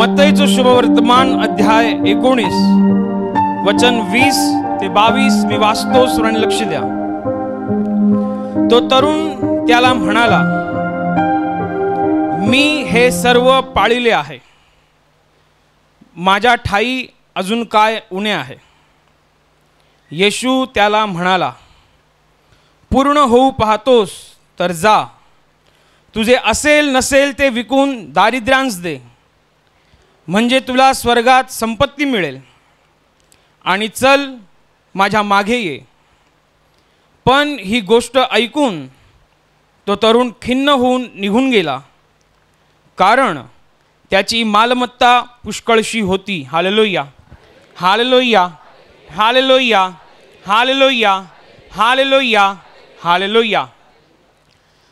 मत्तईचं शुभवर्तमान अध्याय 19 वचन 20 ते 22 मी वाचतो. सुराने लक्ष द्या. तो तरुण त्याला म्हणाला, मी हे सर्व पाळिले आहे, माझ्या ठाई अजून काय उणे आहे? येशू त्याला म्हणाला, पूर्ण होऊ पाहतोस तर जा, तुझे असेल नसेल ते विकून दारिद्र्यांस दे, म्हणजे तुला स्वर्गात संपत्ती मिळेल, आणि चल माझ्या मागे ये. पण ही गोष्ट ऐकून तो तरुण खिन्न होऊन निघून गेला, कारण त्याची मालमत्ता पुष्कळशी होती. Hallelujah, hallelujah, hallelujah, hallelujah, hallelujah, hallelujah.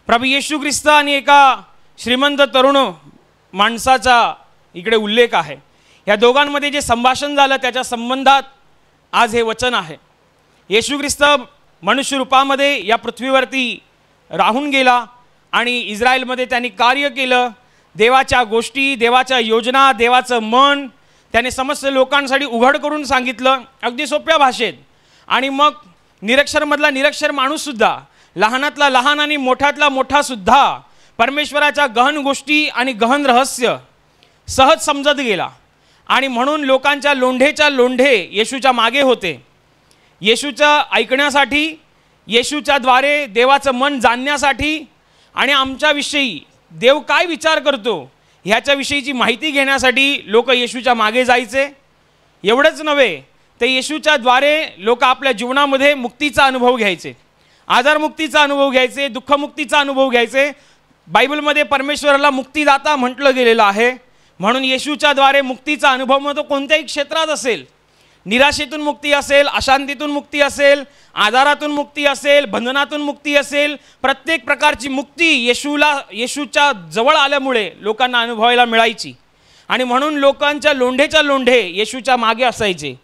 प्रभू येशू ख्रिस्त आणि एका श्रीमंत तरुण माणसाचा इकडे उल्लेख आहे. या दोघांमध्ये जे संभाषण झालं त्याच्या संबंधात आज हे वचन आहे. येशू ख्रिस्त मनुष्य रूपामध्ये या पृथ्वीवरती राहून गेला आणि इस्रायलमध्ये त्यांनी कार्य केलं. देवाच्या गोष्टी, देवाच्या योजना, देवाचं मन त्याने समस्त लोकांसाठी उघड करून सांगितलं अगदी सोप्या भाषेत. आणि मग निरक्षरमधला निरक्षर माणूससुद्धा, लहानातला लहान आणि मोठ्यातला मोठासुद्धा परमेश्वराच्या गहन गोष्टी आणि गहन रहस्य सहज समजत गेला. आणि म्हणून लोकांच्या लोंढेच्या लोंढे येशूच्या मागे होते. येशूच्या ऐकण्यासाठी, येशूच्याद्वारे देवाचं मन जाणण्यासाठी आणि आमच्याविषयी देव काय विचार करतो ह्याच्याविषयीची माहिती घेण्यासाठी लोक येशूच्या मागे जायचे. एवढंच नव्हे, तर येशूच्याद्वारे लोक आपल्या जीवनामध्ये मुक्तीचा अनुभव घ्यायचे, आजारमुक्तीचा अनुभव घ्यायचे, दुःखमुक्तीचा अनुभव घ्यायचे. बायबलमध्ये परमेश्वराला मुक्तीदाता म्हटलं गेलेलं आहे. म्हणून येशूच्याद्वारे मुक्तीचा अनुभव मग तो कोणत्याही क्षेत्रात असेल, निराशेतून मुक्ती असेल, अशांतीतून मुक्ती असेल, आजारातून मुक्ती असेल, बंधनातून मुक्ती असेल, प्रत्येक प्रकारची मुक्ती येशूच्या जवळ आल्यामुळे लोकांना अनुभवायला मिळायची. आणि म्हणून लोकांच्या लोंढेच्या लोंढे येशूच्या मागे असायचे,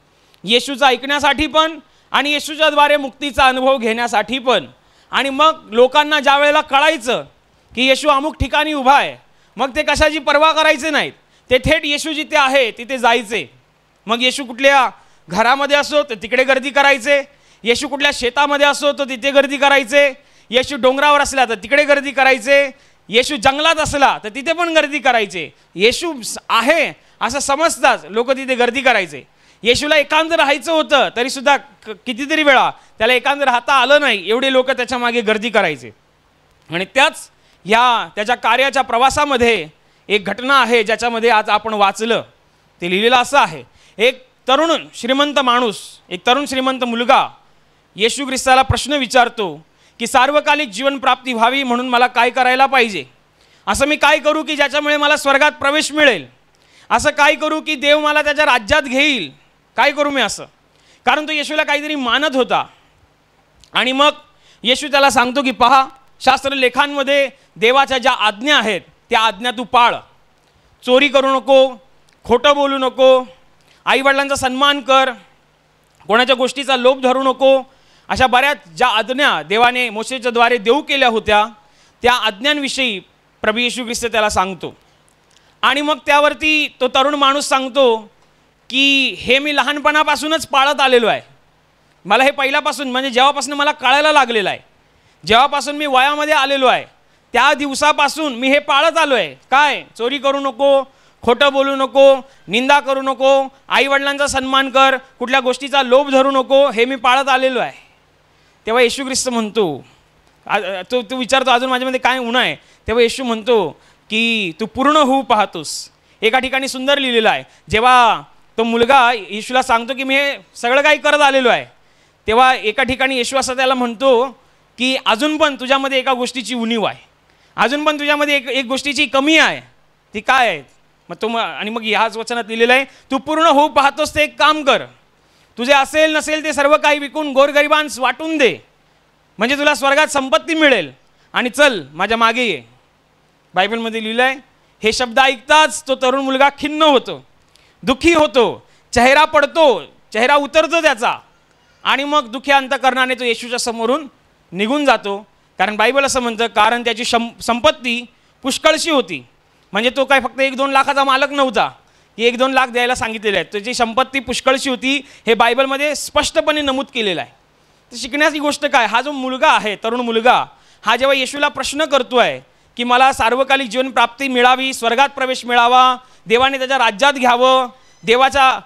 येशूचं ऐकण्यासाठी पण आणि येशूच्याद्वारे मुक्तीचा अनुभव घेण्यासाठी पण. आणि मग लोकांना ज्या वेळेला कळायचं की येशू अमुक ठिकाणी उभा आहे, मग ते कशाची पर्वा करायचे नाहीत, ते थेट येशू जिथे आहे तिथे जायचे. मग येशू कुठल्या घरामध्ये असो तर तिकडे गर्दी करायचे, येशू कुठल्या शेतामध्ये असो तर तिथे गर्दी करायचे, येशू डोंगरावर असला तर तिकडे गर्दी करायचे, येशू जंगलात असला तर तिथे पण गर्दी करायचे. येशू आहे असं समजताच लोक तिथे गर्दी करायचे. येशूला एकांत राहायचं होतं तरीसुद्धा कितीतरी वेळा त्याला एकांत राहता आलं नाही, एवढे लोक त्याच्या मागे गर्दी करायचे. आणि त्याच्या कार्याच्या प्रवासामध्ये एक घटना आहे ज्याच्यामध्ये आज आपण वाचलं. ते लिहिलेलं असं आहे, एक तरुण श्रीमंत माणूस, एक तरुण श्रीमंत मुलगा येशू ख्रिस्ताला प्रश्न विचारतो की सार्वकालिक जीवन प्राप्ती व्हावी म्हणून मला काय करायला पाहिजे? असं मी काय करू की ज्याच्यामुळे मला स्वर्गात प्रवेश मिळेल? असं काय करू की देव मला त्याच्या राज्यात घेईल? काय करू मी असं? कारण तो येशूला काहीतरी मानत होता. आणि मग येशू त्याला सांगतो की पहा, शास्त्रलेखांमध्ये देवाच्या ज्या आज्ञा आहेत त्या आज्ञा तू पाळ. चोरी करू नको, खोटं बोलू नको, आईवडिलांचा सन्मान कर, कोणाच्या गोष्टीचा लोभ धरू नको, अशा बऱ्याच ज्या आज्ञा देवाने मोशेच्याद्वारे देऊ केल्या होत्या त्या आज्ञांविषयी प्रभू येशू ख्रिस्त त्याला सांगतो. आणि मग त्यावरती तो तरुण माणूस सांगतो की हे मी लहानपणापासूनच पाळत आलेलो आहे. मला हे पहिल्यापासून, म्हणजे जेव्हापासून मला कळायला लागलेलं आहे, जेव्हापासून मी वयामध्ये आलेलो आहे त्या दिवसापासून मी हे पाळत आलो आहे. काय? चोरी करू नको, खोटं बोलू नको, निंदा करू नको, आईवडिलांचा सन्मान कर, कुठल्या गोष्टीचा लोभ धरू नको, हे मी पाळत आलेलो आहे. तेव्हा येशू ख्रिस्त म्हणतो, तू विचारतो अजून माझ्यामध्ये काय उणं आहे? तेव्हा येशू म्हणतो की तू पूर्ण होऊ पाहतोस. एका ठिकाणी सुंदर लिहिलेलं आहे, जेव्हा तो मुलगा येशूला सांगतो की मी हे सगळं काही करत आलेलो आहे, तेव्हा एका ठिकाणी येशू असं त्याला म्हणतो की अजून पण तुझ्यामध्ये एका गोष्टीची उणीव आहे, अजून पण तुझ्यामध्ये एक गोष्टीची कमी आहे. ती काय आहे? आणि मग ह्याच वचनात लिहिलेलं आहे, तू पूर्ण होऊ पाहतोस ते एक काम कर, तुझे असेल नसेल ते सर्व काही विकून गोरगरिबांस वाटून दे, म्हणजे तुला स्वर्गात संपत्ती मिळेल, आणि चल माझ्या मागे ये. बायबलमध्ये लिहिलं आहे, हे शब्द ऐकताच तो तरुण मुलगा खिन्न होतो, दुःखी होतो, चेहरा पडतो, चेहरा उतरतो त्याचा. आणि मग दुःखी अंतकरणाने तो येशूच्या समोरून निघून जातो. कारण बायबल असं म्हणतं, कारण त्याची संपत्ती पुष्कळशी होती. म्हणजे तो काय फक्त 1-2 लाखाचा मालक नव्हता, की 1-2 लाख द्यायला सांगितलेले आहेत. त्याची संपत्ती पुष्कळशी होती, हे बायबलमध्ये स्पष्टपणे नमूद केलेलं आहे. तर शिकण्याची गोष्ट काय, हा जो मुलगा आहे, तरुण मुलगा, हा जेव्हा येशूला प्रश्न करतो आहे की मला सार्वकालिक जीवन प्राप्ती मिळावी, स्वर्गात प्रवेश मिळावा, देवाने त्याच्या राज्यात घ्यावं, देवाच्या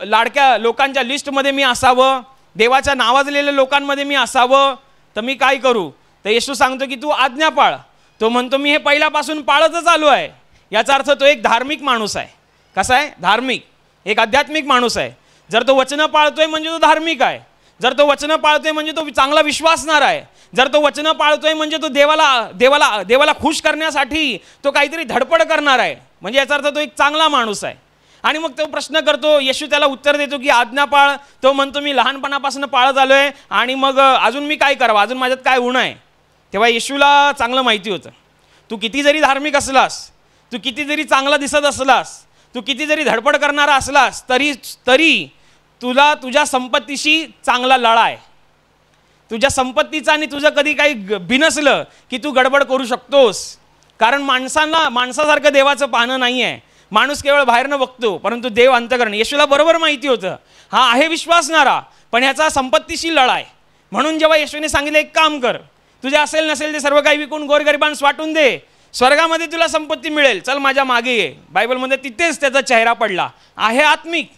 लाडक्या लोकांच्या लिस्टमध्ये मी असावं, देवाच्या नावाजलेल्या लोकांमध्ये मी असावं, तर मी काय करू? तर येशू सांगतो की तू आज्ञा पाळ. तो म्हणतो मी हे पहिल्यापासून पाळतच आलो आहे. याचा अर्थ तो एक धार्मिक माणूस आहे. कसा आहे? धार्मिक, एक आध्यात्मिक माणूस आहे. जर तो वचनं पाळतोय म्हणजे तो धार्मिक आहे. जर तो वचनं पाळतोय म्हणजे तो चांगला विश्वासणार आहे. जर तो वचनं पाळतोय म्हणजे तो देवाला खुश करण्यासाठी तो काहीतरी धडपड करणार आहे. म्हणजे याचा अर्थ तो एक चांगला माणूस आहे. आणि मग तो प्रश्न करतो, येशू त्याला उत्तर देतो की आज्ञा पाळ. तो म्हणतो मी लहानपणापासून पाळत आलो आहे आणि मग अजून मी काय करावं, अजून माझ्यात काय गुण आहे? तेव्हा येशूला चांगलं माहिती होतं, तू किती जरी धार्मिक असलास, तू किती जरी चांगला दिसत असलास, तू किती जरी धडपड करणारा असलास, तरी तुला तुझ्या संपत्तीशी चांगला लढा आहे. तुझ्या संपत्तीचा आणि तुझं कधी काही बिनसलं की तू गडबड करू शकतोस. कारण माणसासारखं देवाचं पाहणं नाही आहे. माणूस केवळ बाहेरनं बघतो, परंतु देव अंतकरण. येशूला बरोबर माहिती होतं हा आहे विश्वासणारा, पण ह्याचा संपत्तीशी लढा आहे. म्हणून जेव्हा येशूने सांगितलं एक काम कर, तुझे असेल नसेल ते सर्व काही विकून गोरगरिबांस वाटून दे, स्वर्गामध्ये तुला संपत्ती मिळेल, चल माझ्या मागे ये. बायबलमध्ये तिथेच त्याचा चेहरा पडला. आहे आत्मिक,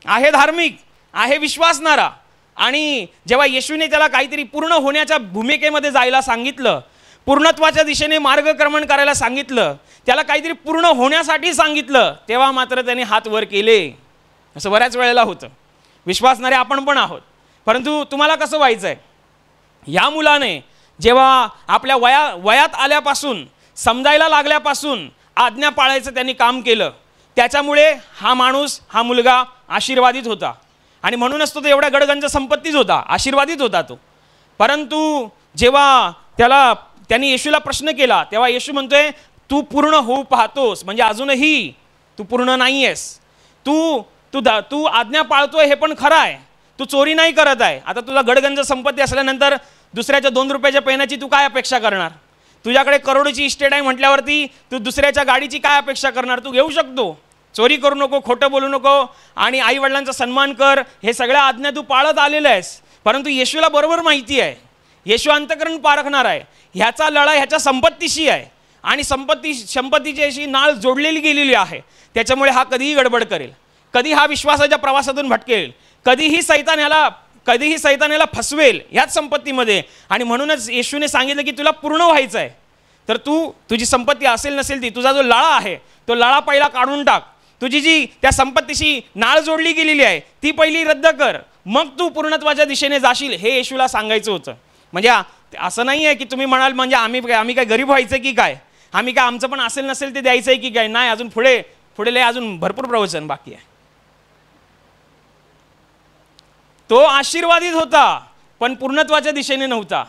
आहे धार्मिक, आहे विश्वासणारा. आणि जेव्हा येशूने त्याला काहीतरी पूर्ण होण्याच्या भूमिकेमध्ये जायला सांगितलं, पूर्णत्वाच्या दिशेने मार्गक्रमण करायला सांगितलं, त्याला काहीतरी पूर्ण होण्यासाठी सांगितलं, तेव्हा मात्र त्याने हात वर केले. असं बऱ्याच वेळेला होतं. विश्वासणारे आपण पण आहोत, परंतु तुम्हाला कसं व्हायचं आहे? या मुलाने जेव्हा आपल्या वयात आल्यापासून, समजायला लागल्यापासून आज्ञा पाळायचं त्यांनी काम केलं, त्याच्यामुळे हा माणूस, हा मुलगा आशीर्वादित होता. आणि म्हणूनच तो एवढ्या गडगंज संपत्तीच होता, आशीर्वादित होता तो. परंतु जेव्हा त्यांनी येशूला प्रश्न केला, तेव्हा येशू म्हणतोय तू पूर्ण होऊ पाहतोस, म्हणजे अजूनही तू पूर्ण नाही आहेस. तू आज्ञा पाळतोय हे पण खरं आहे, तू चोरी नाही करत आहे. आता तुला गडगंज संपत्ती असल्यानंतर दुसऱ्याच्या 2 रुपयाच्या पेनाची तू काय अपेक्षा करणार? तुझ्याकडे करोडोची इस्टेट आहे म्हटल्यावरती तू दुसऱ्याच्या गाडीची काय अपेक्षा करणार? तू घेऊ शकतो. चोरी करू नको, खोटं बोलू नको आणि आई वडिलांचा सन्मान कर, हे सगळ्या आज्ञा तू पाळत आलेला आहेस. परंतु येशूला बरोबर माहिती आहे, येशू अंतकरण पारखणार आहे, ह्याचा लढा ह्याच्या संपत्तीशी आहे आणि संपत्तीची अशी नाळ जोडलेली गेलेली आहे. त्याच्यामुळे हा कधीही गडबड करेल, कधी हा विश्वासाच्या प्रवासातून भटकेल, कधीही सैतान याला फसवेल ह्याच संपत्तीमध्ये. आणि म्हणूनच येशूने सांगितलं की तुला पूर्ण व्हायचं आहे, तर तुझी संपत्ती असेल नसेल ती, तुझा जो लळा आहे तो लळा पहिला काढून टाक. तुझी जी त्या संपत्तीशी नाळ जोडली गेलेली आहे ती पहिली रद्द कर, मग तू पूर्णत्वाच्या दिशेने जाशील, हे येशूला सांगायचं होतं. म्हणजे असं नाही आहे की तुम्ही म्हणाल म्हणजे आम्ही काय गरीब व्हायचं की काय, आम्ही काय आमचं पण असेल नसेल ते द्यायचं आहे की काय? नाही, अजून पुढे अजून भरपूर प्रवचन बाकी आहे. तो आशीर्वादित होता पण पूर्णत्वाच्या दिशेने नव्हता.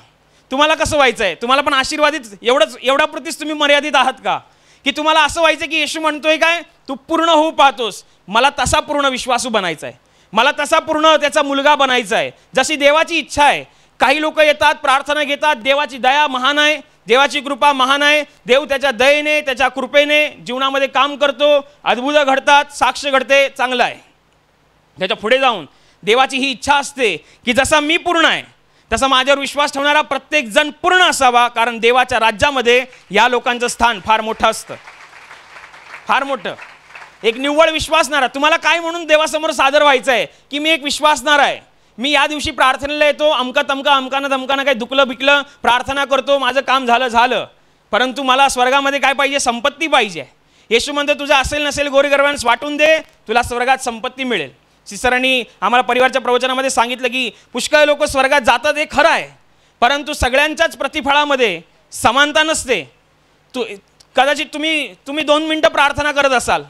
तुम्हाला कसं व्हायचं आहे? तुम्हाला पण आशीर्वादित एवढ्यापुरतीच तुम्ही मर्यादित आहात का? की तुम्हाला असं व्हायचं की येशू म्हणतोय काय, तू पूर्ण होऊ पाहतोस, मला तसा पूर्ण विश्वासू बनायचा आहे, मला तसा पूर्ण त्याचा मुलगा बनायचा आहे, जशी देवाची इच्छा आहे. काही लोक येतात, प्रार्थना घेतात, देवाची दया महान आहे, देवाची कृपा महान आहे, देव त्याच्या दयेने त्याच्या कृपेने जीवनामध्ये काम करतो, अद्भुत घडतात, साक्ष घडते, चांगलं आहे. त्याच्या पुढे जाऊन देवाची ही इच्छा असते की जसा मी पूर्ण आहे तसा माझ्यावर विश्वास ठेवणारा प्रत्येक जण पूर्ण असावा, कारण देवाच्या राज्यामध्ये या लोकांचं स्थान फार मोठं असतं, फार मोठं. एक निव्वळ विश्वासणारा, तुम्हाला काय म्हणून देवासमोर सादर व्हायचं आहे की मी एक विश्वासणारा आहे, मी या दिवशी प्रार्थनेला येतो, अमकानं काही दुखलं बिकलं प्रार्थना करतो, माझं काम झालं, परंतु मला स्वर्गामध्ये काय पाहिजे? संपत्ती पाहिजे. येशू म्हणतो तुझं असेल नसेल गोरगरिबांस वाटून दे, तुला स्वर्गात संपत्ती मिळेल. सिस्टरांनी आम्हाला परिवारच्या प्रवचनामध्ये सांगितलं की पुष्कळ लोक स्वर्गात जातात हे खरं आहे, परंतु सगळ्यांच्याच प्रतिफळामध्ये समानता नसते. कदाचित तुम्ही 2 मिनिटं प्रार्थना करत असाल,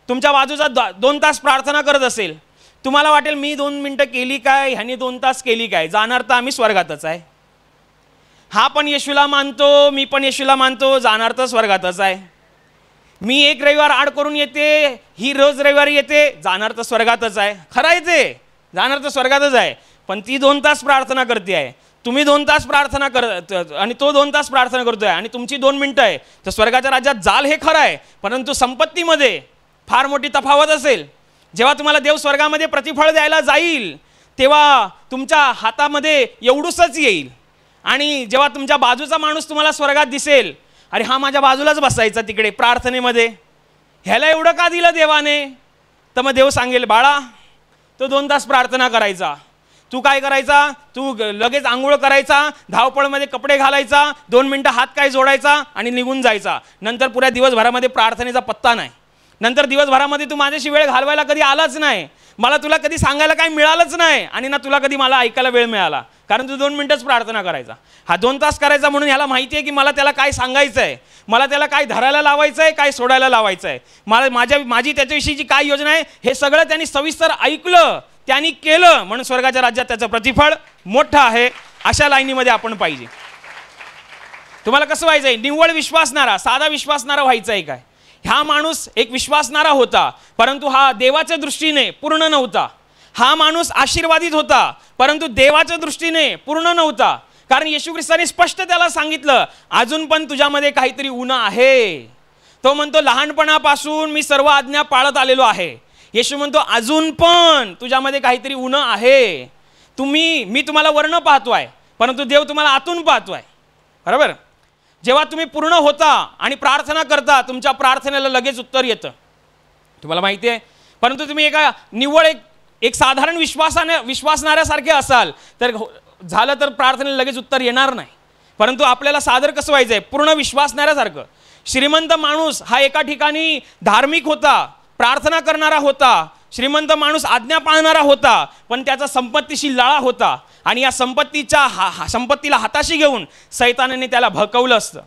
तुमच्या बाजूचा 2 तास प्रार्थना करत असेल, तुम्हाला वाटेल मी 2 मिनिटं केली काय, ह्यानी 2 तास केली काय, जाणार तर आम्ही स्वर्गातच आहे. हा पण येशूला मानतो, मी पण येशूला मानतो, जाणार तर स्वर्गातच आहे. मी एक रविवार आड करून येते, ही रोज रविवारी येते, जाणार तर स्वर्गातच आहे. खरं आहे ते, जाणार तर स्वर्गातच आहे. पण ती 2 तास प्रार्थना करते आहे, तुम्ही 2 तास प्रार्थना करत आणि तो 2 तास प्रार्थना करतोय आणि तुमची 2 मिनिटं आहे, तर स्वर्गाच्या राज्यात जाल हे खरं आहे, परंतु संपत्तीमध्ये फार मोठी तफावत असेल. जेव्हा तुम्हाला देव स्वर्गामध्ये प्रतिफळ द्यायला जाईल तेव्हा तुमच्या हातामध्ये एवढूसच येईल, आणि जेव्हा तुमच्या बाजूचा माणूस तुम्हाला स्वर्गात दिसेल, अरे हा माझ्या बाजूलाच बसायचा तिकडे प्रार्थनेमध्ये, ह्याला एवढं का दिलं देवाने? तर मग देव सांगेल, बाळा तो 2 तास प्रार्थना करायचा, तू काय करायचा, तू लगेच आंघोळ करायचा, धावपळमध्ये कपडे घालायचा, 2 मिनटं हात काय जोडायचा आणि निघून जायचा. नंतर पुऱ्या दिवसभरामध्ये प्रार्थनेचा पत्ता नाही. नंतर दिवसभरामध्ये तू माझ्याशी वेळ घालवायला कधी आलाच नाही, मला तुला कधी सांगायला काही मिळालंच नाही, आणि ना तुला कधी मला ऐकायला वेळ मिळाला, कारण तू 2 मिनटंच प्रार्थना करायचा. हा 2 तास करायचा म्हणून ह्याला माहिती आहे की मला त्याला काय सांगायचं आहे, मला त्याला काय धरायला लावायचं आहे, काय सोडायला लावायचं आहे, माझी त्याच्याविषयीची काय योजना आहे, हे सगळं त्यांनी सविस्तर ऐकलं, त्यांनी केलं, म्हणून स्वर्गाच्या राज्यात त्याचं प्रतिफळ मोठं आहे. अशा लाईनीमध्ये आपण पाहिजे. तुम्हाला कसं व्हायचं आहे? निव्वळ विश्वासणारा, साधा विश्वासणारा व्हायचं आहे काय? हा माणूस एक विश्वासणारा होता, परंतु हा देवाच्या दृष्टीने पूर्ण नव्हता. हा माणूस आशीर्वादित होता, परंतु देवाच्या दृष्टीने पूर्ण नव्हता. कारण येशू ख्रिस्ताने स्पष्ट त्याला सांगितलं, अजून पण तुझ्यामध्ये काहीतरी उणं आहे. तो म्हणतो, लहानपणापासून मी सर्व आज्ञा पाळत आलेलो आहे. येशू म्हणतो, अजून पण तुझ्यामध्ये काहीतरी उणं आहे. मी तुम्हाला वर्ण पाहतोय, परंतु देव तुम्हाला आतून पाहतोय. बरोबर? जेव्हा तुम्ही पूर्ण होता आणि प्रार्थना करता, तुमच्या प्रार्थनेला लगेच उत्तर येतं, तुम्हाला माहिती आहे. परंतु तुम्ही एका निव्वळ एक साधारण विश्वासणाऱ्यासारखे असाल तर झालं तर प्रार्थनेला लगेच उत्तर येणार नाही. परंतु आपल्याला सादर कसं व्हायचं आहे? पूर्ण विश्वासणाऱ्यासारखं. श्रीमंत माणूस हा एका ठिकाणी धार्मिक होता, प्रार्थना करणारा होता, श्रीमंत माणूस आज्ञा पाळणारा होता, पण त्याचा संपत्तीशी लळा होता, आणि या संपत्तीला हाताशी घेऊन सैतानाने त्याला भडकवलं असतं.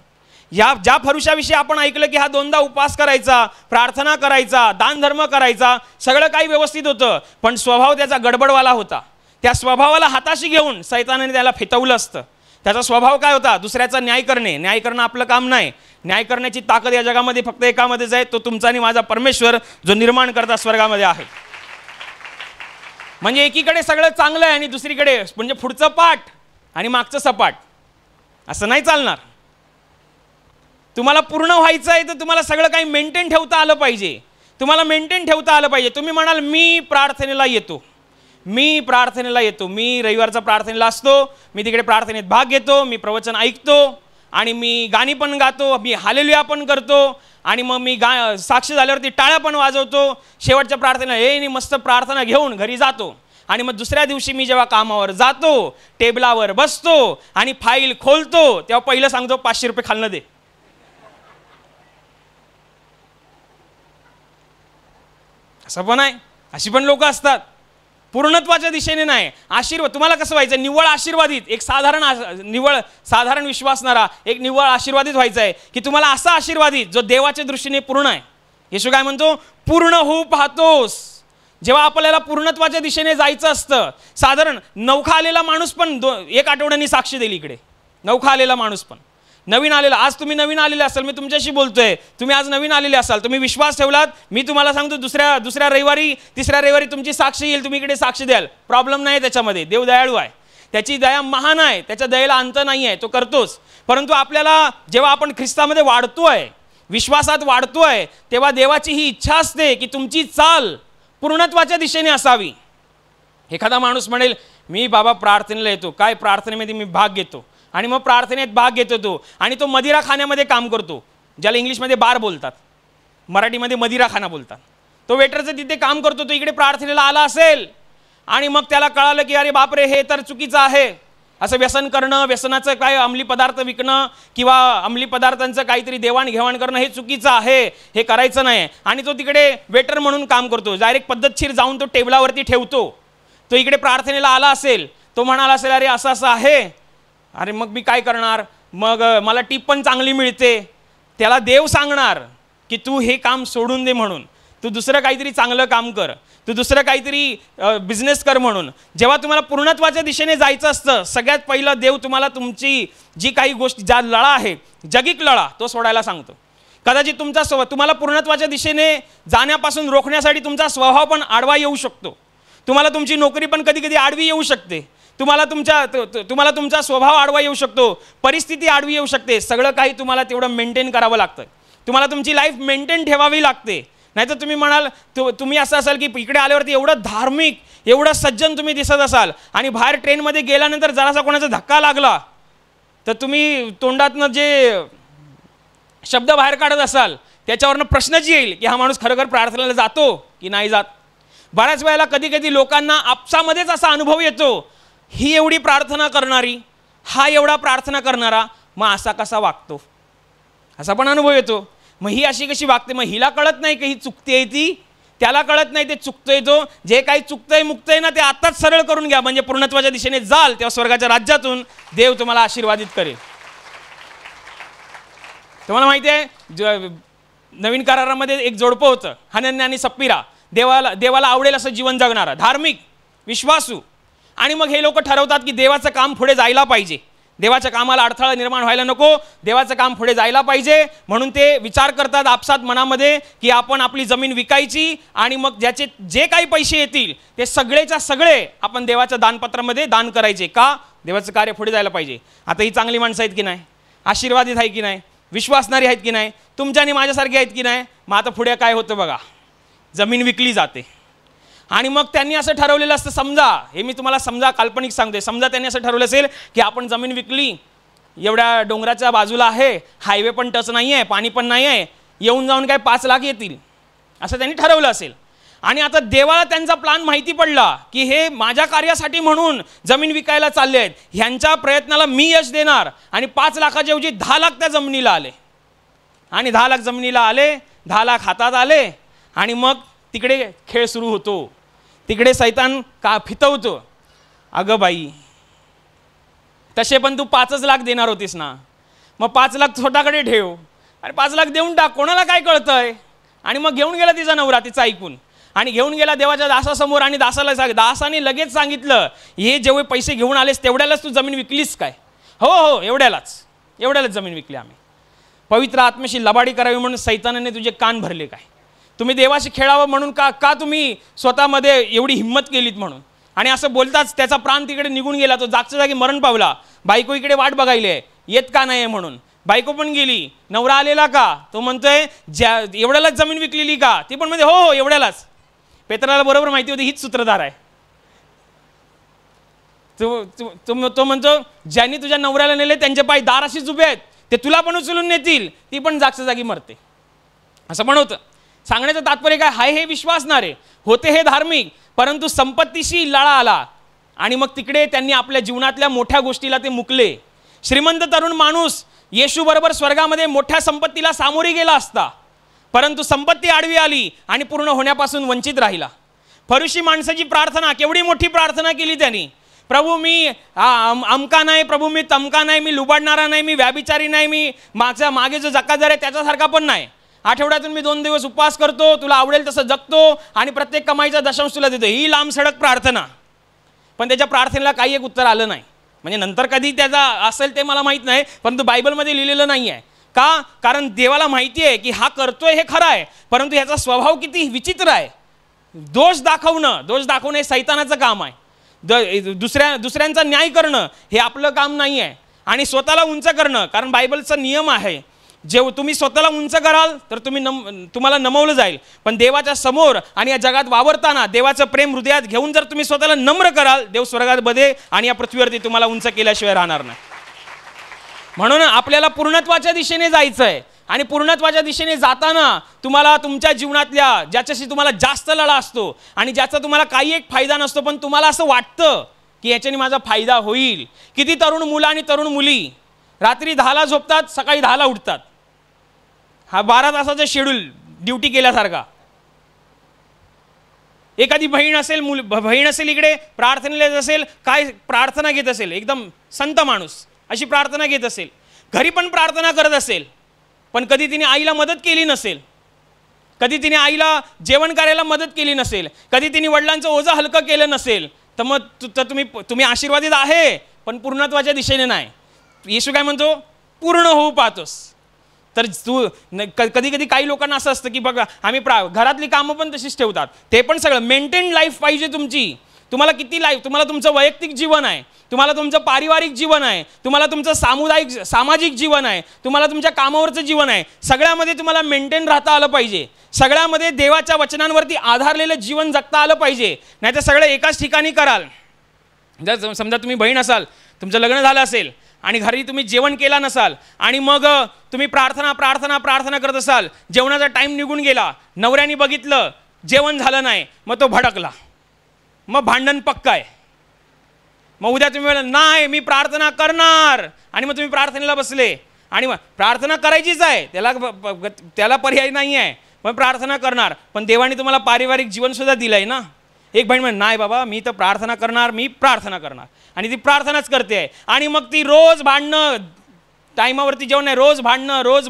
ज्या फरुषाविषयी आपण ऐकलं की हा 2दा उपवास करायचा, प्रार्थना करायचा, दानधर्म करायचा, सगळं काही व्यवस्थित होतं, पण स्वभाव त्याचा गडबडवाला होता. त्या स्वभावाला हाताशी घेऊन सैतानाने त्याला फेतवलं असतं. त्याचा स्वभाव काय होता? दुसऱ्याचा न्याय करणे. न्याय करणं आपलं काम नाही. न्याय करण्याची ताकद या जगामध्ये फक्त एकामध्येच आहे, तो तुमचा आणि माझा परमेश्वर, जो निर्माण करता स्वर्गामध्ये आहे. म्हणजे एकीकडे सगळं चांगलं आहे आणि दुसरीकडे म्हणजे पुढचं पाठ आणि मागचं सपाट, असं नाही चालणार. तुम्हाला पूर्ण व्हायचं आहे तर तुम्हाला सगळं काही मेंटेन ठेवता आलं पाहिजे. तुम्हाला मेंटेन ठेवता आलं पाहिजे. तुम्ही म्हणाल मी प्रार्थनेला येतो, मी रविवारचा प्रार्थनेला असतो, मी तिकडे प्रार्थनेत भाग घेतो, मी प्रवचन ऐकतो, आणि मी गाणी पण गातो, मी हालेलुया पण करतो, आणि मग मी साक्ष झाल्यावरती टाळ्या पण वाजवतो. शेवटच्या प्रार्थनेला मस्त प्रार्थना घेऊन घरी जातो, आणि मग दुसऱ्या दिवशी मी जेव्हा कामावर जातो, टेबलावर बसतो आणि फाईल खोलतो, तेव्हा पहिलं सांगतो 500 रुपये खालनं दे. असं पण आहे, अशी पण लोक असतात. पूर्णत्वाच्या दिशेने नाही, आशीर्वाद. तुम्हाला कसं व्हायचं? निव्वळ आशीर्वादित, एक साधारण विश्वासणारा, एक निव्वळ आशीर्वादित व्हायचं आहे की तुम्हाला असा आशीर्वादित जो देवाच्या दृष्टीने पूर्ण आहे. येशू काय म्हणतो? पूर्ण होऊ पाहतोस. जेव्हा आपल्याला पूर्णत्वाच्या दिशेने जायचं असतं, साधारण नवखा आलेला माणूस पण 1 आठवड्यानी साक्ष देईल. इकडे नवखा आलेला माणूस पण, नवीन आलेला, आज तुम्ही नवीन आलेले असाल, मी तुमच्याशी बोलतोय, तुम्ही आज नवीन आलेले असाल, तुम्ही विश्वास ठेवलात, मी तुम्हाला सांगतो दुसऱ्या रविवारी, तिसऱ्या रविवारी तुमची साक्ष येईल, तुम्ही इकडे साक्ष द्याल, प्रॉब्लेम नाही त्याच्यामध्ये. देव दयाळू आहे, त्याची दया महान आहे, त्याच्या दयेला अंत नाही आहे, तो करतोच. परंतु आपल्याला जेव्हा आपण ख्रिस्तामध्ये वाढतोय, विश्वासात वाढतोय, तेव्हा देवाची ही इच्छा असते की तुमची चाल पूर्णत्वाच्या दिशेने असावी. एखादा माणूस म्हणेल मी बाबा प्रार्थनेला येतो, काय प्रार्थनेमध्ये मी भाग घेतो, आणि मग प्रार्थनेत भाग घेतो तो, आणि तो मदिरा खाण्यामध्ये काम करतो, ज्याला इंग्लिशमध्ये बार बोलतात, मराठीमध्ये मदिरा खाना बोलतात. तो वेटरचं तिथे काम करतो, तो इकडे प्रार्थनेला आला असेल, आणि मग त्याला कळालं की अरे बापरे, हे तर चुकीचं आहे, असं व्यसन करणं, व्यसनाचं काय अंमली पदार्थ विकणं किंवा अंमली पदार्थांचं काहीतरी देवाणघेवाण करणं हे चुकीचं आहे, हे करायचं नाही. आणि तो तिकडे वेटर म्हणून काम करतो, डायरेक्ट पद्धतशीर जाऊन तो टेबलावरती ठेवतो. तो इकडे प्रार्थनेला आला असेल, तो म्हणाला असेल अरे असं असं आहे, अरे मग मी काय करणार, मग मला टिप पण चांगली मिळते. त्याला देव सांगणार की तू हे काम सोडून दे म्हणून, तू दुसरं काहीतरी चांगलं काम कर, तू दुसरं काहीतरी बिझनेस कर म्हणून. जेव्हा तुम्हाला पूर्णत्वाच्या दिशेने जायचं असतं, सगळ्यात पहिलं देव तुम्हाला तुमची जी काही गोष्ट, ज्या लळा आहे, जगिक लळा, तो सोडायला सांगतो. कदाचित तुमचा तुम्हाला पूर्णत्वाच्या दिशेने जाण्यापासून रोखण्यासाठी तुमचा स्वभाव पण आडवा येऊ शकतो, तुम्हाला तुमची नोकरी पण कधी कधी आडवी येऊ शकते, तुम्हाला तुमचा स्वभाव आडवा येऊ शकतो, परिस्थिती आडवी येऊ शकते. सगळं काही तुम्हाला तेवढं मेंटेन करावं लागतं, तुम्हाला तुमची लाईफ मेंटेन ठेवावी लागते. नाही तर तुम्ही म्हणाल तुम्ही असं असाल की इकडे आल्यावरती एवढं धार्मिक एवढं सज्जन तुम्ही दिसत असाल आणि बाहेर ट्रेनमध्ये गेल्यानंतर जरासा कोणाचा धक्का लागला तर तुम्ही तोंडातनं जे शब्द बाहेर काढत असाल त्याच्यावरनं प्रश्नच येईल की हा माणूस खरोखर प्रार्थनेला जातो की नाही जात. बऱ्याच वेळेला कधी कधी लोकांना आपसामध्येच असा अनुभव येतो, ही एवढी प्रार्थना करणारी, हा एवढा प्रार्थना करणारा, मग असा कसा वागतो, असा पण अनुभव येतो. मग ही अशी कशी वागते, मग हिला कळत नाही की ही चुकते, ती त्याला कळत नाही ते चुकतोय. तो जे काही चुकतंय मुक्तंय ना ते आताच सरळ करून घ्या, म्हणजे पूर्णत्वाच्या दिशेने जाल तेव्हा स्वर्गाच्या राज्यातून देव तुम्हाला आशीर्वादित करेल. तुम्हाला माहिती आहे नवीन करारामध्ये एक जोडपं होतं, हनन्या आणि सप्पिरा. देवाला आवडेल असं जीवन जगणारा, धार्मिक, विश्वासू. आणि मग हे लोक ठरवतात की देवाचं काम पुढे जायला पाहिजे, देवाच्या कामाला अडथळा निर्माण व्हायला नको, देवाचं काम पुढे जायला पाहिजे. म्हणून ते विचार करतात आपसात मनामध्ये की आपण आपली जमीन विकायची आणि मग ज्याचे जे काही पैसे येतील ते सगळेच्या सगळे आपण देवाच्या दानपत्रामध्ये दान करायचे. का? देवाचं कार्य पुढे जायला पाहिजे. आता ही चांगली माणसं आहेत की नाही, आशीर्वादित आहे की नाही, विश्वासणारी आहेत की नाही, तुमच्या आणि माझ्यासारखी आहेत की नाही. मग आता पुढे काय होतं बघा, जमीन विकली जाते. आणि मग त्यांनी असं ठरवलेलं असतं, समजा हे मी तुम्हाला समजा काल्पनिक सांगते, समजा त्यांनी असं ठरवलं असेल की आपण जमीन विकली, एवढ्या डोंगराच्या बाजूला आहे, हायवे पण टच नाही आहे, पाणी पण नाही आहे, येऊन जाऊन काय 5 लाख येतील असं त्यांनी ठरवलं असेल. आणि आता देवाला त्यांचा प्लान माहिती पडला की हे माझ्या कार्यासाठी म्हणून जमीन विकायला चालले आहेत, ह्यांच्या प्रयत्नाला मी यश देणार. आणि 5 लाखाच्या ऐवजी 10 लाख त्या जमिनीला आले. आणि 10 लाख जमिनीला आले, 10 लाख हातात आले. आणि मग तिकडे खेळ सुरू होतो, तिकडे सैतान का फितवतो, अगं बाई तसे पण तू 5च लाख देणार होतीस ना, मग 5 लाख स्वतःकडे ठेव आणि 5 लाख देऊन टाक, कोणाला काय कळतंय. आणि मग घेऊन गेला तिचा नवरा, तिचं ऐकून, आणि घेऊन गेला देवाच्या दासासमोर. आणि दासाने लगेच सांगितलं, हे जेवढे पैसे घेऊन आलेस तेवढ्यालाच तू जमीन विकलीस काय? हो हो, एवढ्यालाच जमीन विकली आम्ही. पवित्र आत्म्याशी लबाडी करावी म्हणून सैतानाने तुझे कान भरले काय? तुम्ही देवाशी खेळावं म्हणून का तुम्ही स्वतःमध्ये एवढी हिंमत केलीत म्हणून. आणि असं बोलताच त्याचा प्राण तिकडे निघून गेला, तो जागच्या जागी मरण पावला. बायको इकडे वाट बघायली, येत का नाही म्हणून. बायको पण गेली, नवरा आलेला का? तो म्हणतोय एवढ्यालाच जमीन विकलेली का? ती पण म्हणते हो हो एवढ्यालाच. पेत्राला बरोबर माहिती होती हीच सूत्रधार आहे. तो म्हणतो ज्यांनी तुझ्या नवऱ्याला नेले त्यांचे पाय दाराशीच उभे आहेत, ते तुला पण उचलून नेतील. ती पण जागच्या जागी मरते. असं पण होतं. सांगण्याचं तात्पर्य काय? हाय हे विश्वासणारे होते, हे धार्मिक, परंतु संपत्तीशी लळा आला आणि मग तिकडे त्यांनी आपल्या जीवनातल्या मोठ्या गोष्टीला ते मुकले. श्रीमंत तरुण माणूस येशू बरोबर स्वर्गामध्ये मोठ्या संपत्तीला सामोरी गेला असता, परंतु संपत्ती आडवी आली आणि पूर्ण होण्यापासून वंचित राहिला. फरीसी माणसाची प्रार्थना, केवढी मोठी प्रार्थना केली त्यांनी. प्रभू मी अमका नाही, प्रभू मी तमका नाही, मी लुबाडणारा नाही, मी व्याभिचारी नाही, मी मागे जो जकाजार आहे त्याच्यासारखा पण नाही, आठवड्यातून मी 2 दिवस उपवास करतो, तुला आवडेल तसं जगतो आणि प्रत्येक कमाईचा दशांश तुला देतो. ही लांब सडक प्रार्थना. पण त्याच्या प्रार्थनेला काही एक उत्तर आलं नाही. म्हणजे नंतर कधी त्याचा असेल ते मला माहीत नाही, परंतु बायबलमध्ये लिहिलेलं नाही आहे. का? कारण देवाला माहिती आहे की हा करतोय हे खरं आहे, परंतु ह्याचा स्वभाव किती विचित्र आहे. दोष दाखवणं हे सैतानाचं काम आहे. दुसऱ्यांचा न्याय करणं हे आपलं काम नाही आहे. आणि स्वतःला उंच करणं, कारण बायबलचा नियम आहे, जे तुम्ही स्वतःला उंच कराल तर तुम्हाला नमवलं जाईल. पण देवाच्या समोर आणि या जगात वावरताना देवाचं प्रेम हृदयात घेऊन जर तुम्ही स्वतःला नम्र कराल, देव स्वर्गात बदे आणि या पृथ्वीवरती तुम्हाला उंच केल्याशिवाय राहणार नाही. म्हणून आपल्याला पूर्णत्वाच्या दिशेने जायचं आहे. आणि पूर्णत्वाच्या दिशेने जाताना तुम्हाला तुमच्या जीवनातल्या ज्याच्याशी तुम्हाला जास्त लढा असतो आणि ज्याचा तुम्हाला काही एक फायदा नसतो, पण तुम्हाला असं वाटतं की याच्याने माझा फायदा होईल. किती तरुण मुलं आणि तरुण मुली रात्री 10ला झोपतात, सकाळी 10ला उठतात. हा 12 तासाचा शेड्यूल ड्युटी केल्यासारखा. एखादी बहीण असेल इकडे प्रार्थनेला असेल, काय प्रार्थना घेत असेल, एकदम संत माणूस अशी प्रार्थना घेत असेल, घरी पण प्रार्थना करत असेल, पण कधी तिने आईला मदत केली नसेल, कधी तिने आईला जेवण करायला मदत केली नसेल, कधी तिने वडिलांचं ओझं हलकं केलं नसेल, तर मग तुम्ही आशीर्वादित आहे पण पूर्णत्वाच्या दिशेने नाही. येशू काय म्हणतो? पूर्ण होऊ पाहतोस. तर कधी कधी काही लोकांना असं असतं की बघा आम्ही घरातली कामं पण तशीच ठेवतात, ते पण सगळं मेंटेन लाईफ पाहिजे तुमची. तुम्हाला किती लाईफ, तुम्हाला तुमचं वैयक्तिक जीवन आहे, तुम्हाला तुमचं पारिवारिक जीवन आहे, तुम्हाला तुमचं सामाजिक जीवन आहे, तुम्हाला तुमच्या कामावरचं जीवन आहे. सगळ्यामध्ये तुम्हाला मेंटेन राहता आलं पाहिजे. सगळ्यामध्ये देवाच्या वचनांवरती आधारलेलं जीवन जगता आलं पाहिजे. नाहीतर सगळं एकाच ठिकाणी कराल. जर समजा तुम्ही बहीण असाल, तुमचं लग्न झालं असेल आणि घरी तुम्ही जेवण केला नसाल आणि मग तुम्ही प्रार्थना करत असाल, जेवणाचा टाईम निघून गेला, नवऱ्याने बघितलं जेवण झालं नाही, मग तो भडकला, मग भांडण पक्का आहे. मग उद्या तुम्ही म्हणा नाही मी प्रार्थना करणार, आणि मग तुम्ही प्रार्थनेला बसले आणि मग प्रार्थना करायचीच आहे, त्याला पर्याय नाही आहे, पण प्रार्थना करणार. पण देवाने तुम्हाला पारिवारिक जीवनसुद्धा दिलं आहे ना. एक बहीण म्हण नाही बाबा मी तर प्रार्थना करणार, मी प्रार्थना करणार, आणि ती प्रार्थनाच करते आहे. आणि मग ती रोज भांडणं, टाईमावरती जेवण नाही, रोज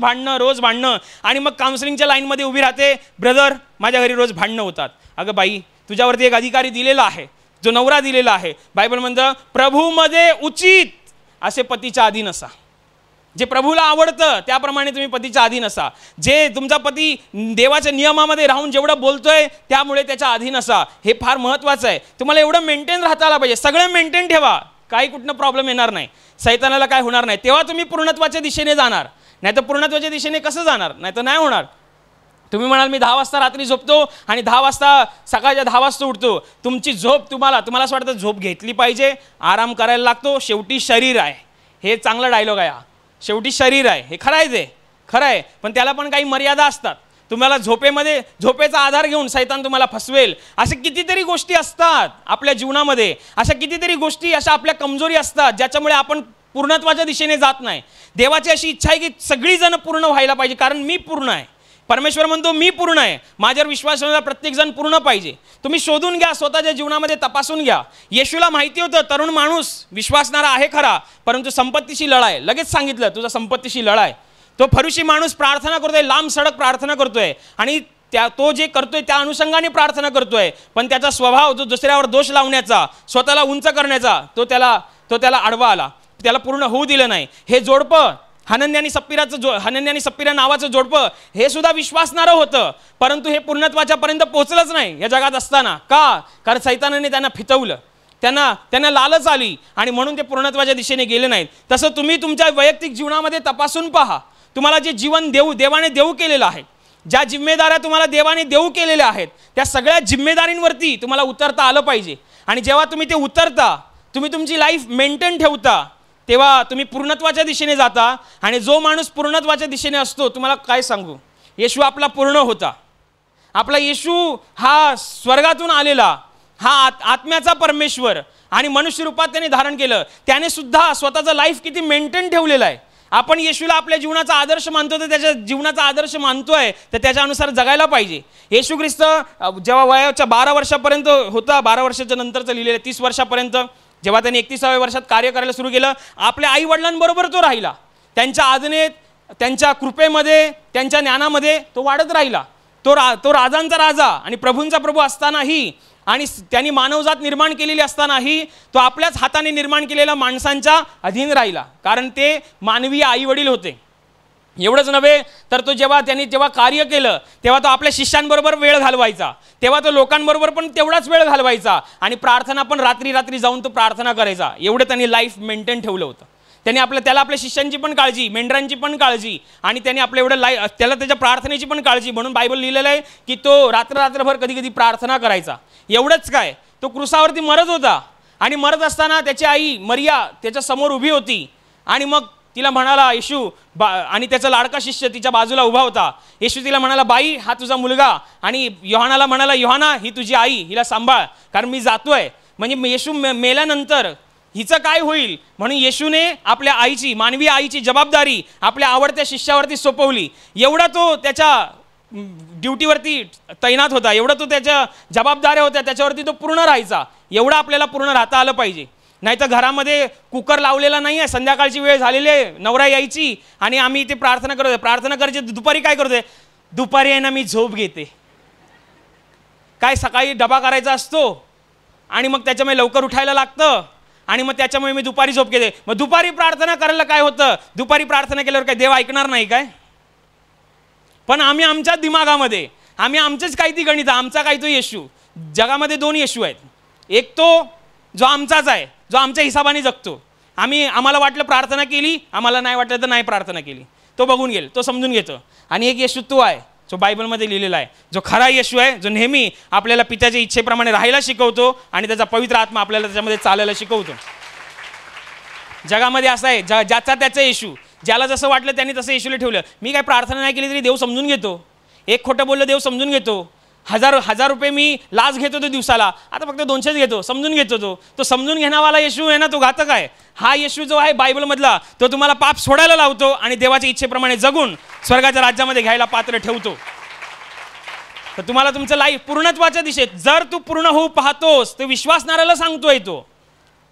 भांडणं. आणि मग काउन्सिलिंगच्या लाईनमध्ये उभी राहते, ब्रदर माझ्या घरी रोज भांडणं होतात. अगं बाई, तुझ्यावरती एक अधिकारी दिलेला आहे, जो नवरा दिलेला आहे. बायबल म्हणतं प्रभूमध्ये उचित असे पतीच्या अधीन असा. जे प्रभूला आवडतं त्याप्रमाणे तुम्ही पतीच्या अधीन असा. जे तुमचा पती देवाच्या नियमामध्ये राहून जेवढं बोलतोय त्यामुळे त्याच्या अधीन असा. हे फार महत्त्वाचं आहे. तुम्हाला एवढं मेंटेन राहता आलं पाहिजे. सगळं मेंटेन ठेवा, काही कुठनं प्रॉब्लेम येणार नाही, सैतानाला काय होणार नाही. तेव्हा तुम्ही पूर्णत्वाच्या दिशेने जाणार. नाही तर पूर्णत्वाच्या दिशेने कसं जाणार? नाही तर नाही होणार. तुम्ही म्हणाल मी 10 वाजता रात्री झोपतो आणि 10 वाजता सकाळच्या 10 वाजता उठतो. तुमची झोप तुम्हाला असं वाटतं झोप घेतली पाहिजे, आराम करायला लागतो, शेवटी शरीर आहे. हे चांगला डायलॉग आहे हा, शेवटी शरीर आहे. हे खरं आहे, ते खरं आहे, पण त्याला पण काही मर्यादा असतात. तुम्हाला झोपेचा आधार घेऊन सैतान तुम्हाला फसवेल. असे कितीतरी गोष्टी असतात आपल्या जीवनामध्ये, अशा कितीतरी गोष्टी अशा आपल्या कमजोरी असतात ज्याच्यामुळे आपण पूर्णत्वाच्या दिशेने जात नाही. देवाची अशी इच्छा आहे की सगळी जण पूर्ण व्हायला पाहिजे, कारण मी पूर्ण आहे. परमेश्वर म्हणतो मी पूर्ण आहे, माझ्यावर विश्वास ठेवणारा प्रत्येक जण पूर्ण पाहिजे. तुम्ही शोधून घ्या, स्वतःच्या जीवनामध्ये तपासून घ्या. येशूला माहिती होतं तरुण माणूस विश्वासणारा आहे खरा, परंतु संपत्तीशी लढा आहे. लगेच सांगितलं तुझा संपत्तीशी लढा आहे. तो फरुशी माणूस प्रार्थना करतोय, लांब सडक प्रार्थना करतोय, आणि तो जे करतोय त्या अनुषंगाने प्रार्थना करतोय, पण त्याचा स्वभाव जो दुसऱ्यावर दोष लावण्याचा, स्वतःला उंच करण्याचा, तो त्याला आडवा आला. त्याला पूर्ण होऊ दिलं नाही. हे जोडपं हनन्या आणि सप्पिरा नावाचं जोडपं हे सुद्धा विश्वासणारं होतं, परंतु हे पूर्णत्वाच्या पर्यंत पोहोचलंच नाही या जगात असताना. का? कारण सैतानाने त्यांना फितवलं, त्यांना लालच आली, आणि म्हणून ते पूर्णत्वाच्या दिशेने गेले नाहीत. तसं तुम्ही तुमच्या वैयक्तिक जीवनामध्ये तपासून पहा. तुम्हाला जे जीवन देवाने देऊ केलेलं आहे, ज्या जिम्मेदाऱ्या तुम्हाला देवाने देऊ केलेल्या आहेत, त्या सगळ्या जिम्मेदारींवरती तुम्हाला उतरता आलं पाहिजे. आणि जेव्हा तुम्ही ते उतरता, तुम्ही तुमची लाईफ मेंटेन ठेवता, तेव्हा तुम्ही पूर्णत्वाच्या दिशेने जाता. आणि जो माणूस पूर्णत्वाच्या दिशेने असतो, तुम्हाला काय सांगू, येशू आपला पूर्ण होता. आपला येशू हा स्वर्गातून आलेला, हा आत्म्याचा परमेश्वर, आणि मनुष्य रूपात त्याने धारण केलं. त्याने सुद्धा स्वतःचं लाईफ किती मेंटेन ठेवलेलं आहे. आपण येशूला आपल्या जीवनाचा आदर्श मानतो, तर त्याच्या जीवनाचा आदर्श मानतोय तर त्याच्यानुसार जगायला पाहिजे. येशू ख्रिस्त जेव्हा वयाच्या 12 वर्षापर्यंत होता, 12 वर्षाच्या नंतरचं लिहिलेलं 30 वर्षापर्यंत, जेव्हा त्यांनी 31व्या वर्षात कार्य करायला सुरू केलं, आपल्या आई वडिलांबरोबर तो राहिला. त्यांच्या आज्ञेत, त्यांच्या कृपेमध्ये, त्यांच्या ज्ञानामध्ये तो वाढत राहिला. तो राजांचा राजा आणि प्रभूंचा प्रभू असतानाही, आणि त्यांनी मानवजात निर्माण केलेली असतानाही, तो आपल्याच हाताने निर्माण केलेल्या माणसांच्या अधीन राहिला, कारण ते मानवीय आई वडील होते. एवढंच नव्हे तर त्यांनी जेव्हा कार्य केलं तेव्हा तो आपल्या शिष्यांबरोबर वेळ घालवायचा, तेव्हा तो लोकांबरोबर पण तेवढाच वेळ घालवायचा, आणि प्रार्थना पण रात्री जाऊन तो प्रार्थना करायचा. एवढं त्यांनी लाईफ मेंटेन ठेवलं होतं. त्याला आपल्या शिष्यांची पण काळजी, मेंढरांची पण काळजी, आणि त्यांनी आपलं एवढं त्याला त्याच्या प्रार्थनेची पण काळजी. म्हणून बायबल लिहिलेलं आहे की तो रात्रभर कधी प्रार्थना करायचा. एवढंच काय, तो क्रुसावरती मरत होता, आणि मरत असताना त्याची आई मरिया त्याच्या समोर उभी होती, आणि मग तिला म्हणाला येशू, आणि त्याचा लाडका शिष्य तिच्या बाजूला उभा होता. येशू तिला म्हणाला बाई हा तुझा मुलगा, आणि योहानाला म्हणाला योहाना ही तुझी आई, हिला सांभाळ कारण मी जातोय. म्हणजे येशू मेल्यानंतर हिचं काय होईल, म्हणून येशूने आपल्या आईची, मानवी आईची जबाबदारी आपल्या आवडत्या शिष्यावरती सोपवली. एवढा तो त्याच्या ड्युटीवरती तैनात होता, एवढं तो त्याच्या जबाबदाऱ्या होत्या त्याच्यावरती तो पूर्ण राहायचा. एवढं आपल्याला पूर्ण राहता आलं पाहिजे. नाही तर घरामध्ये कुकर लावलेला नाही आहे, संध्याकाळची वेळ झालेली आहे, नवरा यायची आणि आम्ही इथे प्रार्थना करतोय. प्रार्थना करायची दुपारी काय करतोय, दुपारी आहे ना मी झोप घेते. काय सकाळी डबा करायचा असतो आणि मग त्याच्यामुळे लवकर उठायला लागतं, आणि मग त्याच्यामुळे मी दुपारी झोप घेते. मग दुपारी प्रार्थना करायला काय होतं, दुपारी प्रार्थना केल्यावर काय देव ऐकणार नाही काय? पण आम्ही आमच्याच दिमागामध्ये, आम्ही आमचेच काही ती गणित, आमचा काही तो येशू. जगामध्ये 2 येशू आहेत, एक तो जो आमचाच आहे, जो आमच्या हिसाबाने जगतो. आम्हाला वाटलं प्रार्थना केली, आम्हाला नाही वाटलं तर नाही प्रार्थना केली, तो बघून घेईल, तो समजून घेतो. आणि एक येशू तो आहे जो बायबलमध्ये लिहिलेला आहे, जो खरा येशू आहे, जो नेहमी आपल्याला पित्याच्या इच्छेप्रमाणे राहायला शिकवतो आणि त्याचा पवित्र आत्मा आपल्याला त्याच्यामध्ये चालायला शिकवतो. जगामध्ये असं आहे, ज्याचा त्याचा येशू, ज्याला जसं वाटलं त्यांनी तसं येशूला ठेवलं. मी काय प्रार्थना नाही केली तरी देव समजून घेतो. एक खोटं बोललं देव समजून घेतो. 1000 रुपये मी लाच घेतो तो दिवसाला, आता फक्त 200 घेतो, समजून घेतो. तो समजून घेणावाला येशू आहे ना, तो घातक आहे. हा येशू जो आहे बायबलमधला, तो तुम्हाला पाप सोडायला लावतो आणि देवाच्या इच्छेप्रमाणे जगून स्वर्गाच्या राज्यामध्ये घ्यायला पात्र ठेवतो. तर तुम्हाला तुमचं लाईफ पूर्णत्वाच्या दिशेत, जर तू पूर्ण होऊ पाहतोस, तो विश्वासणाऱ्याला सांगतोय,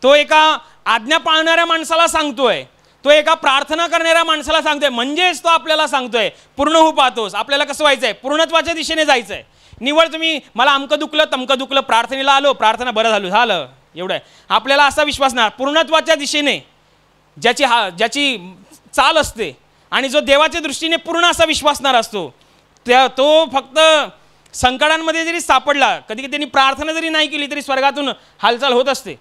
तो एका आज्ञा पाळणाऱ्या माणसाला सांगतोय, तो एका प्रार्थना करणाऱ्या माणसाला सांगतोय. म्हणजेच तो आपल्याला सांगतोय पूर्ण होऊ पाहतोस. आपल्याला कसं व्हायचंय? पूर्णत्वाच्या दिशेने जायचंय. निवड तुम्ही मला अमकं दुखलं तमकं दुखलं, प्रार्थनेला आलो, प्रार्थना बरं झालं एवढं आहे. आपल्याला असा विश्वास नाही. पूर्णत्वाच्या दिशेने ज्याची चाल असते आणि जो देवाच्या दृष्टीने पूर्ण असा विश्वासणारा असतो, तो फक्त संकटांमध्ये जरी सापडला, कधी त्यांनी प्रार्थना जरी नाही केली तरी स्वर्गातून हालचाल होत असते.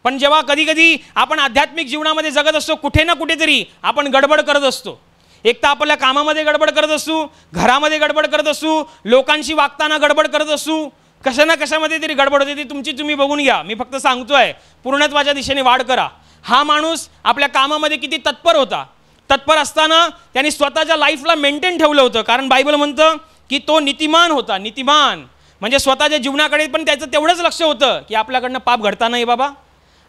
पण जेव्हा कधी कधी आपण आध्यात्मिक जीवनामध्ये जगत असतो, कुठे ना कुठेतरी आपण गडबड करत असतो. एक तर आपल्या कामामध्ये गडबड करत असू, घरामध्ये गडबड करत असू, लोकांशी वागताना गडबड करत असू, कशा ना कशामध्ये तरी गडबड होते. ती तुमची तुम्ही बघून घ्या. मी फक्त सांगतोय पूर्णत्वाच्या दिशेने वाढ करा. हा माणूस आपल्या कामामध्ये किती तत्पर होता. तत्पर असताना त्यांनी स्वतःच्या लाईफला मेंटेन ठेवलं होतं. कारण बायबल म्हणतं की तो नीतिमान होता. नीतिमान म्हणजे स्वतःच्या जीवनाकडे पण त्याचं तेवढंच लक्ष होतं की आपल्याकडनं पाप घडता नाही बाबा,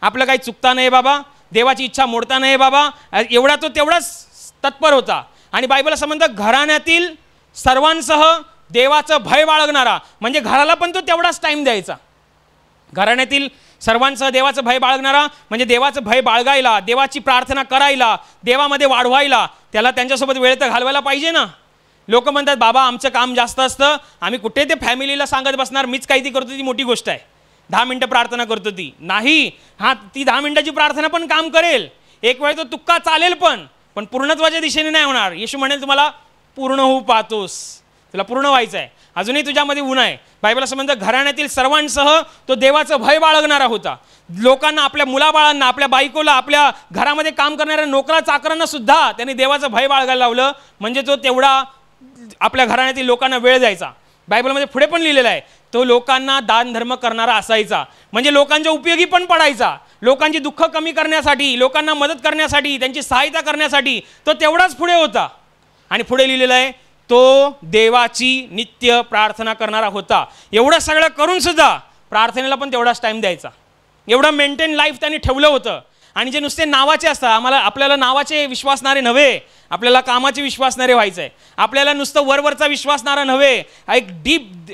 आपलं काही चुकता नाही बाबा, देवाची इच्छा मोडता नाही बाबा. एवढा तो तेवढाच तत्पर होता. आणि बायबल असं म्हणतं घराण्यातील सर्वांसह देवाचं भय बाळगणारा, म्हणजे घराला पण तो तेवढाच टाईम द्यायचा. घराण्यातील सर्वांसह देवाचं भय बाळगणारा म्हणजे देवाचं भय बाळगायला, देवाची प्रार्थना करायला, देवामध्ये वाढवायला त्याला त्यांच्यासोबत वेळ तर घालवायला पाहिजे ना. लोक म्हणतात बाबा आमचं काम जास्त असतं, आम्ही कुठे ते फॅमिलीला सांगत बसणार, मीच काही ती करतो ती मोठी गोष्ट आहे, 10 मिनटं प्रार्थना करतो ती नाही. हां, ती 10 मिनटाची प्रार्थना पण काम करेल, एक वेळ तो तुक्का चालेल, पण पूर्णत्वाच्या दिशेने नाही होणार. येशू म्हणेल तुम्हाला पूर्ण होऊ पाहतोस, तुला पूर्ण व्हायचं आहे, अजूनही तुझ्यामध्ये ऊन आहे. बायबल असं म्हणतं घराण्यातील सर्वांसह तो देवाचं भय बाळगणारा होता. लोकांना, आपल्या मुलाबाळांना, आपल्या बायकोला, आपल्या घरामध्ये काम करणाऱ्या नोकरा चाकरांना सुद्धा त्यांनी देवाचं भय बाळगायला लावलं. म्हणजे तो तेवढा आपल्या घराण्यातील लोकांना वेळ द्यायचा. बायबलमध्ये पुढे पण लिहिलेलं आहे तो लोकांना दान धर्म करणारा असायचा. म्हणजे लोकांच्या उपयोगी पण पडायचा. लोकांची दुःख कमी करण्यासाठी, लोकांना मदत करण्यासाठी, त्यांची सहायता करण्यासाठी तो तेवढाच पुढे होता. आणि पुढे लिहिलेलं आहे तो देवाची नित्य प्रार्थना करणारा होता. एवढं सगळं करून सुद्धा प्रार्थनेला पण तेवढाच टाईम द्यायचा. एवढं मेंटेन लाईफ त्यांनी ठेवलं होतं. आणि जे नुसते नावाचे असतात, आपल्याला नावाचे विश्वासणारे नव्हे, आपल्याला कामाचे विश्वासणारे व्हायचं आहे. आपल्याला नुसतं वरवरचा विश्वासणारा नव्हे, एक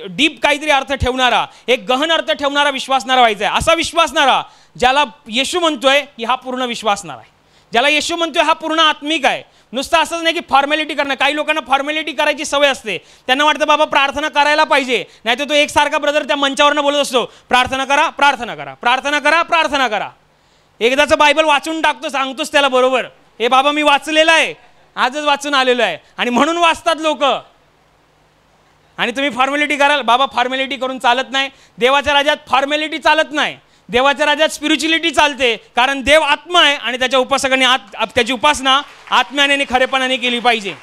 डीप काहीतरी अर्थ ठेवणारा, एक गहन अर्थ ठेवणारा विश्वासणारा व्हायचा आहे. असा विश्वासणारा ज्याला येशू म्हणतोय की हा पूर्ण विश्वासणारा आहे, ज्याला येशू म्हणतोय हा पूर्ण आत्मिक आहे. नुसतं असंच नाही की फॉर्मॅलिटी करणं. काही लोकांना फॉर्मॅलिटी करायची सवय असते. त्यांना वाटतं बाबा प्रार्थना करायला पाहिजे, नाही तर तो एकसारखा ब्रदर त्या मंचावरनं बोलत असतो प्रार्थना करा, प्रार्थना करा, प्रार्थना करा, प्रार्थना करा. एकदाचं बायबल वाचून टाकतो, सांगतोच त्याला बरोबर, हे बाबा मी वाचलेलं आहे, आजच वाचून आलेलो आहे. आणि म्हणून वाचतात लोक. आणि तुम्ही फॉर्मॅलिटी कराल, बाबा फॉर्मॅलिटी करून चालत नाही. देवाच्या राज्यात फॉर्मॅलिटी चालत नाही. देवाच्या राज्यात स्पिरिच्युअलिटी चालते. कारण देव आत्मा आहे आणि त्याच्या उपासकांनी त्याची उपासना आत्म्याने आणि खरेपणाने केली पाहिजे.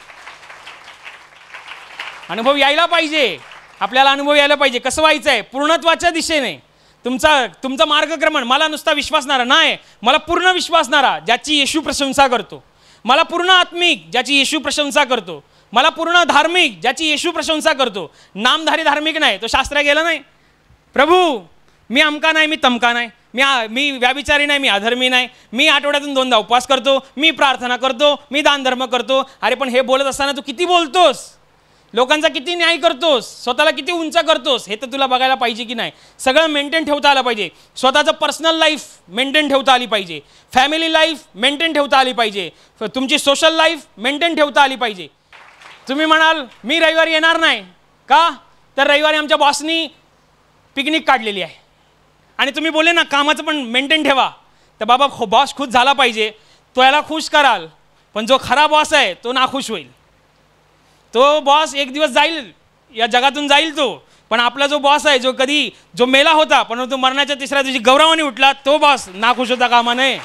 अनुभव यायला पाहिजे, आपल्याला अनुभव यायला पाहिजे. कसं व्हायचं आहे? पूर्णत्वाच्या दिशेने. तुमचा मार्गक्रमण मला नुसता विश्वासणारा नाही, मला पूर्ण विश्वासणारा ज्याची येशू प्रशंसा करतो, मला पूर्ण आत्मिक ज्याची येशू प्रशंसा करतो, मला पूर्ण धार्मिक ज्याची येशू प्रशंसा करतो. नामधारी धार्मिक नाही, तो शास्त्रा गेला नाही. प्रभू मी अमका नाही, मी तमका नाही, मी व्याभिचारी नाही, मी अधर्मी नाही, मी आठवड्यातून 2दा उपवास करतो, मी प्रार्थना करतो, मी दानधर्म करतो. अरे पण हे बोलत असताना तू किती बोलतोस, लोकांचा किती न्याय करतोस, स्वतःला किती उंच करतोस, हे तर तुला बघायला पाहिजे की नाही. सगळं मेंटेन ठेवता आलं पाहिजे. स्वतःचं पर्सनल लाईफ मेंटेन ठेवता आली पाहिजे, फॅमिली लाईफ मेंटेन ठेवता आली पाहिजे, तुमची सोशल लाईफ मेंटेन ठेवता आली पाहिजे. तुम्ही म्हणाल मी रविवारी येणार नाही का, तर रविवारी आमच्या बॉसनी पिकनिक काढलेली आहे आणि तुम्ही बोलले ना कामाचं पण मेंटेन ठेवा, तर बाबा बॉस खुश झाला पाहिजे, तो याला खुश कराल. पण जो खरा बॉस आहे तो नाखुश होईल. तो बॉस एक दिवस जाईल, या जगातून जाईल, तो पण आपला जो बॉस आहे, जो मेला होता परंतु मरणाच्या तिसऱ्या दिवशी गौरवाने उठला, तो बॉस नाखुश होता कामा नये.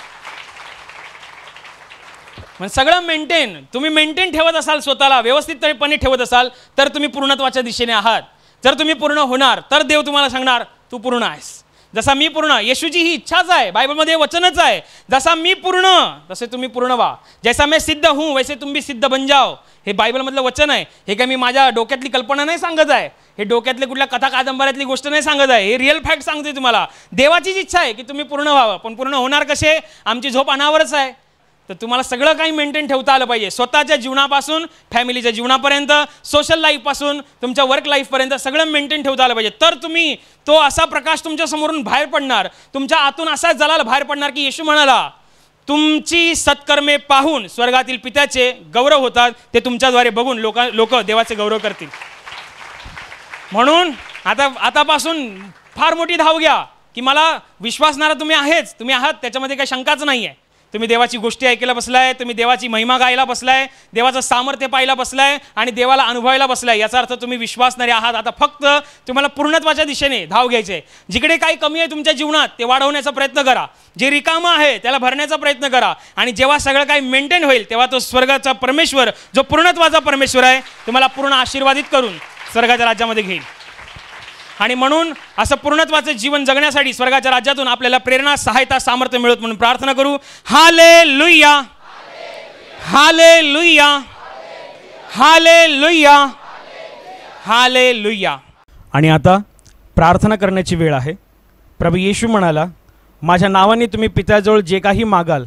म्हणजे सगळं तुम्ही मेंटेन ठेवत असाल, स्वतःला व्यवस्थितपणे ठेवत असाल तर तुम्ही पूर्णत्वाच्या दिशेने आहात. जर तुम्ही पूर्ण होणार तर देव तुम्हाला सांगणार तू पूर्ण आहेस. जसा मी पूर्ण, येशूची ही इच्छाच आहे, बायबलमध्ये वचनच आहे, जसा मी पूर्ण तसे तुम्ही पूर्ण व्हा. जैसा मैं सिद्ध हूँ वैसे तुम भी सिद्ध बन जाओ. हे बायबलमधलं वचन आहे. हे काय मी माझ्या डोक्यातली कल्पना नाही सांगत आहे, हे डोक्यातले कुठल्या कथा कादंबऱ्यातली गोष्ट नाही सांगत आहे, हे रिअल फॅक्ट सांगतोय तुम्हाला. देवाचीच इच्छा आहे की तुम्ही पूर्ण व्हावं. पण पूर्ण होणार कसे? आमची झोप अनावरच आहे. तर तुम्हाला सगळं काही मेंटेन ठेवता आलं पाहिजे. स्वतःच्या जीवनापासून फॅमिलीच्या जीवनापर्यंत, सोशल लाईफपासून तुमच्या वर्क लाईफपर्यंत सगळं मेंटेन ठेवता आलं पाहिजे. तर तुम्ही तो असा प्रकाश तुमच्या समोरून बाहेर पडणार, तुमच्या आतून असा जलाल बाहेर पडणार की येशू म्हणाला तुमची सत्कर्मे पाहून स्वर्गातील पित्याचे गौरव होतात, ते तुमच्याद्वारे बघून लोक देवाचे गौरव करतील. म्हणून आतापासून फार मोठी धाव घ्या की मला विश्वासणारा तुम्ही आहात, त्याच्यामध्ये काही शंकाच नाही आहे. तुम्ही देवाची गोष्टी ऐकायला बसलाय, तुम्ही देवाची महिमा गायला बसलाय, देवाचं सामर्थ्य पाहायला बसलाय आणि देवाला अनुभवायला बसलाय, याचा अर्थ तुम्ही विश्वासणारे आहात. आता फक्त तुम्हाला पूर्णत्वाच्या दिशेने धाव घ्यायची आहे. जिकडे काही कमी आहे तुमच्या जीवनात ते वाढवण्याचा प्रयत्न करा, जे रिकामं आहे त्याला भरण्याचा प्रयत्न करा. आणि जेव्हा सगळं काही मेंटेन होईल तेव्हा तो स्वर्गाचा परमेश्वर, जो पूर्णत्वाचा परमेश्वर आहे, तुम्हाला पूर्ण आशीर्वादित करून स्वर्गाच्या राज्यामध्ये घेईल. आणि म्हणून असं पूर्णत्वाचं जीवन जगण्यासाठी स्वर्गाच्या राज्यातून आपल्याला प्रेरणा, सहायता, सामर्थ्य मिळत म्हणून प्रार्थना करू. Hallelujah, hallelujah, hallelujah, hallelujah. आणि आता प्रार्थना करण्याची वेळ आहे. प्रभू येशू म्हणाला, माझ्या नावाने तुम्ही पित्याजवळ जे काही मागाल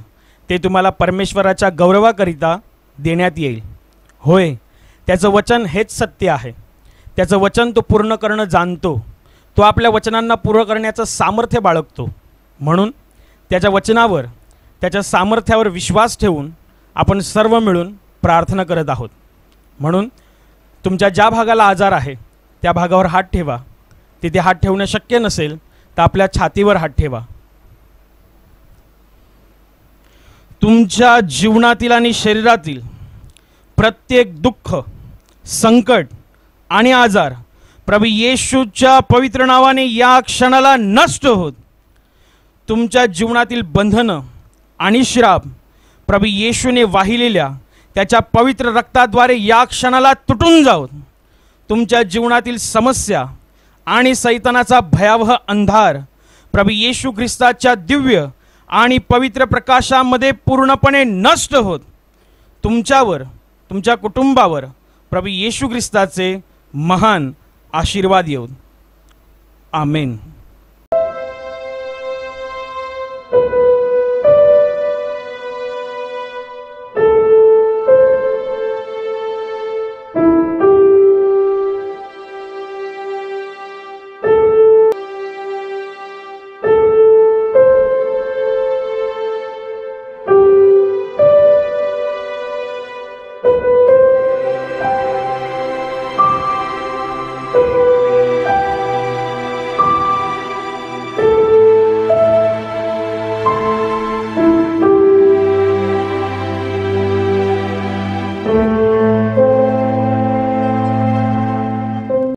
ते तुम्हाला परमेश्वराच्या गौरवाकरिता देण्यात येईल. होय, त्याचं वचन हेच सत्य आहे. त्याचं वचन तो पूर्ण करणं जाणतो. तो आपल्या वचनांना पूर्ण करण्याचं सामर्थ्य बाळगतो. म्हणून त्याच्या वचनावर, त्याच्या सामर्थ्यावर विश्वास ठेवून आपण सर्व मिळून प्रार्थना करत आहोत. म्हणून तुमच्या ज्या भागाला आजार आहे त्या भागावर हात ठेवा. तिथे हात ठेवणं शक्य नसेल तर आपल्या छातीवर हात ठेवा. तुमच्या जीवनातील आणि शरीरातील प्रत्येक दुःख, संकट आणि आजार प्रभू येशूच्या पवित्र नावाने या क्षणाला नष्ट होत. तुमच्या जीवनातील बंधनं आणि श्राप प्रभू येशूने वाहिलेल्या त्याच्या पवित्र रक्ताद्वारे या क्षणाला तुटून जावत. तुमच्या जीवनातील समस्या आणि सैतानाचा भयावह अंधार प्रभू येशू ख्रिस्ताच्या दिव्य आणि पवित्र प्रकाशामध्ये पूर्णपणे नष्ट होत. तुमच्यावर, तुमच्या कुटुंबावर प्रभू येशू ख्रिस्ताचे महान आशीर्वाद येऊ. आमेन.